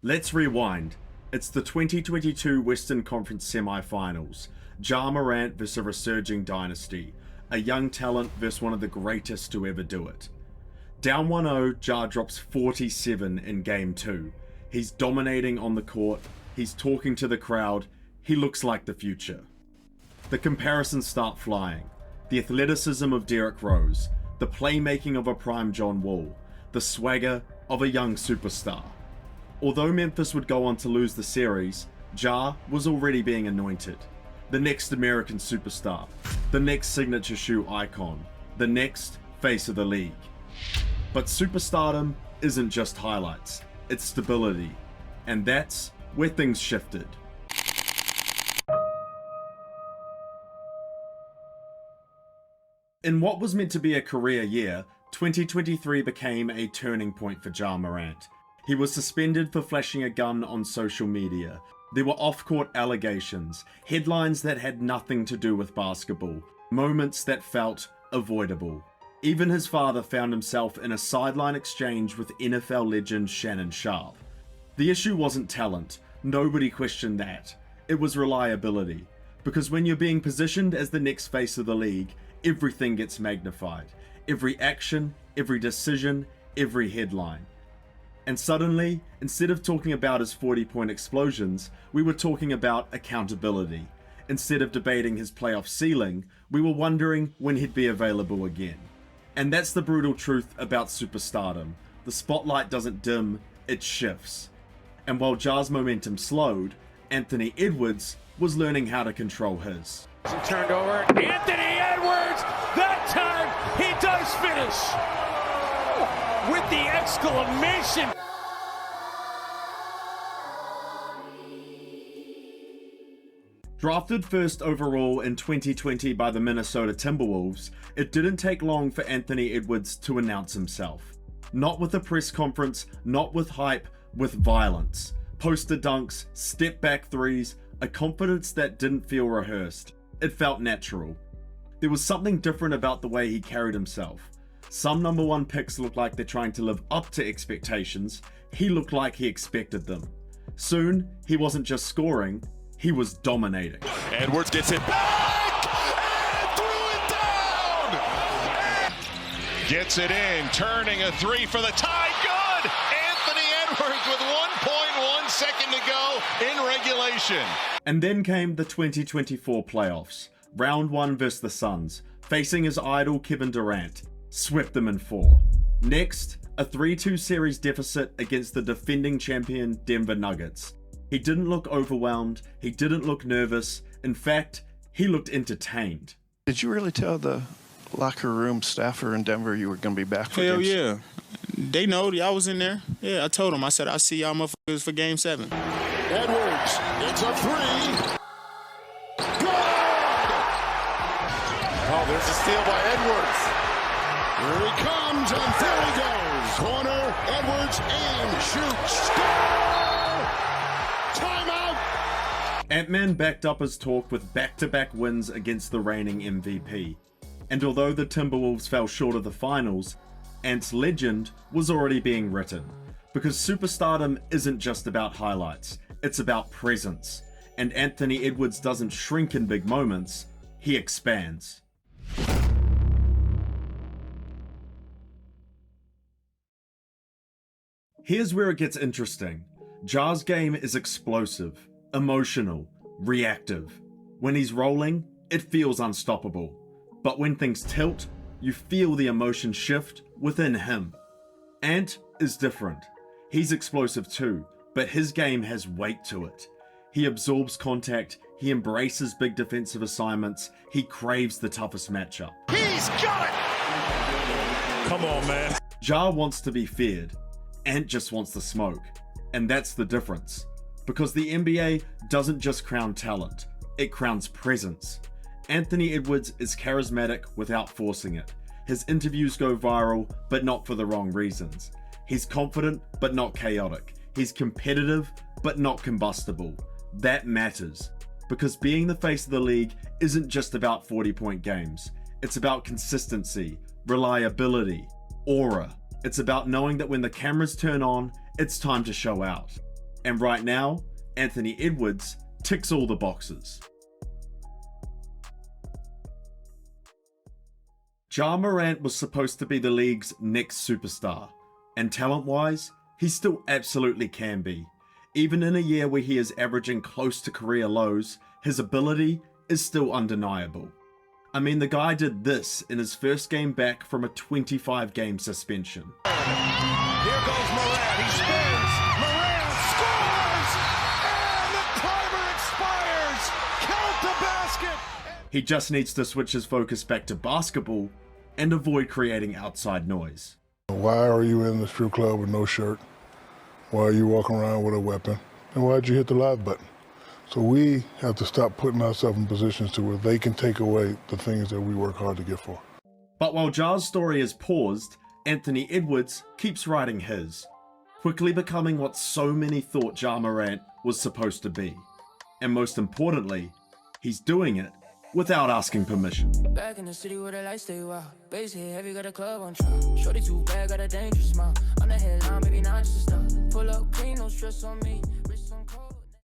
Let's rewind. It's the 2022 Western Conference semi-finals. Ja Morant versus a resurging dynasty. A young talent versus one of the greatest to ever do it. Down 1-0, Ja drops 47 in Game 2. He's dominating on the court, he's talking to the crowd, he looks like the future. The comparisons start flying. The athleticism of Derrick Rose, the playmaking of a prime John Wall, the swagger of a young superstar. Although Memphis would go on to lose the series, Ja was already being anointed. The next American superstar, the next signature shoe icon, the next face of the league. But superstardom isn't just highlights, it's stability. And that's where things shifted. In what was meant to be a career year, 2023 became a turning point for Ja Morant. He was suspended for flashing a gun on social media. There were off-court allegations, headlines that had nothing to do with basketball, moments that felt avoidable. Even his father found himself in a sideline exchange with NFL legend Shannon Sharpe. The issue wasn't talent, nobody questioned that. It was reliability. Because when you're being positioned as the next face of the league, everything gets magnified. Every action, every decision, every headline. And suddenly, instead of talking about his 40-point explosions, we were talking about accountability. Instead of debating his playoff ceiling, we were wondering when he'd be available again. And that's the brutal truth about superstardom. The spotlight doesn't dim, it shifts. And while Ja's momentum slowed, Anthony Edwards was learning how to control his. He turned over, Anthony Edwards, that time he does finish with the exclamation. Drafted first overall in 2020 by the Minnesota Timberwolves, it didn't take long for Anthony Edwards to announce himself. Not with a press conference, not with hype, with violence. Poster dunks, step back threes, a confidence that didn't feel rehearsed. It felt natural. There was something different about the way he carried himself. Some number one picks looked like they're trying to live up to expectations. He looked like he expected them. Soon, he wasn't just scoring, he was dominating. Edwards gets it back and threw it down. Gets it in, turning a three for the tie. Good. Anthony Edwards with 1.1 second to go in regulation. And then came the 2024 playoffs. Round 1 versus the Suns, facing his idol Kevin Durant. Swept them in 4. Next, a 3-2 series deficit against the defending champion Denver Nuggets. He didn't look overwhelmed, he didn't look nervous, in fact, he looked entertained. Did you really tell the locker room staffer in Denver you were going to be back for Hell games? yeah. They know I was in there. Yeah, I told them. I said, I'll see y'all motherfuckers for Game 7. Edwards, it's a three. Good! Oh, there's a steal by Edwards. Here he comes, and there he goes. Corner, Edwards, and shoots. Score! Timeout! Ant-Man backed up his talk with back-to-back wins against the reigning MVP. And although the Timberwolves fell short of the finals, Ant's legend was already being written. Because superstardom isn't just about highlights, it's about presence. And Anthony Edwards doesn't shrink in big moments, he expands. Here's where it gets interesting. Ja's game is explosive, emotional, reactive. When he's rolling, it feels unstoppable. But when things tilt, you feel the emotion shift within him. Ant is different. He's explosive too, but his game has weight to it. He absorbs contact, he embraces big defensive assignments, he craves the toughest matchup. He's got it! Come on, man. Ja wants to be feared. Ant just wants the smoke. And that's the difference. Because the NBA doesn't just crown talent, it crowns presence. Anthony Edwards is charismatic without forcing it. His interviews go viral, but not for the wrong reasons. He's confident, but not chaotic. He's competitive, but not combustible. That matters. Because being the face of the league isn't just about 40-point games. It's about consistency, reliability, aura. It's about knowing that when the cameras turn on, it's time to show out. And right now, Anthony Edwards ticks all the boxes. Ja Morant was supposed to be the league's next superstar, and talent-wise, he still absolutely can be. Even in a year where he is averaging close to career lows, his ability is still undeniable. I mean, the guy did this in his first game back from a 25-game suspension. Here goes Morant. He spins. Morant scores! And the timer expires. Count the basket. He just needs to switch his focus back to basketball and avoid creating outside noise. Why are you in the strip club with no shirt? Why are you walking around with a weapon? And why'd you hit the live button? So we have to stop putting ourselves in positions to where they can take away the things that we work hard to get for. But while Ja's story is paused, Anthony Edwards keeps writing his, quickly becoming what so many thought Ja Morant was supposed to be. And most importantly, he's doing it without asking permission. Back in the city where the lights stay wild. Bass hit heavy, got a club on trial. Shorty too bad, got a dangerous smile. On the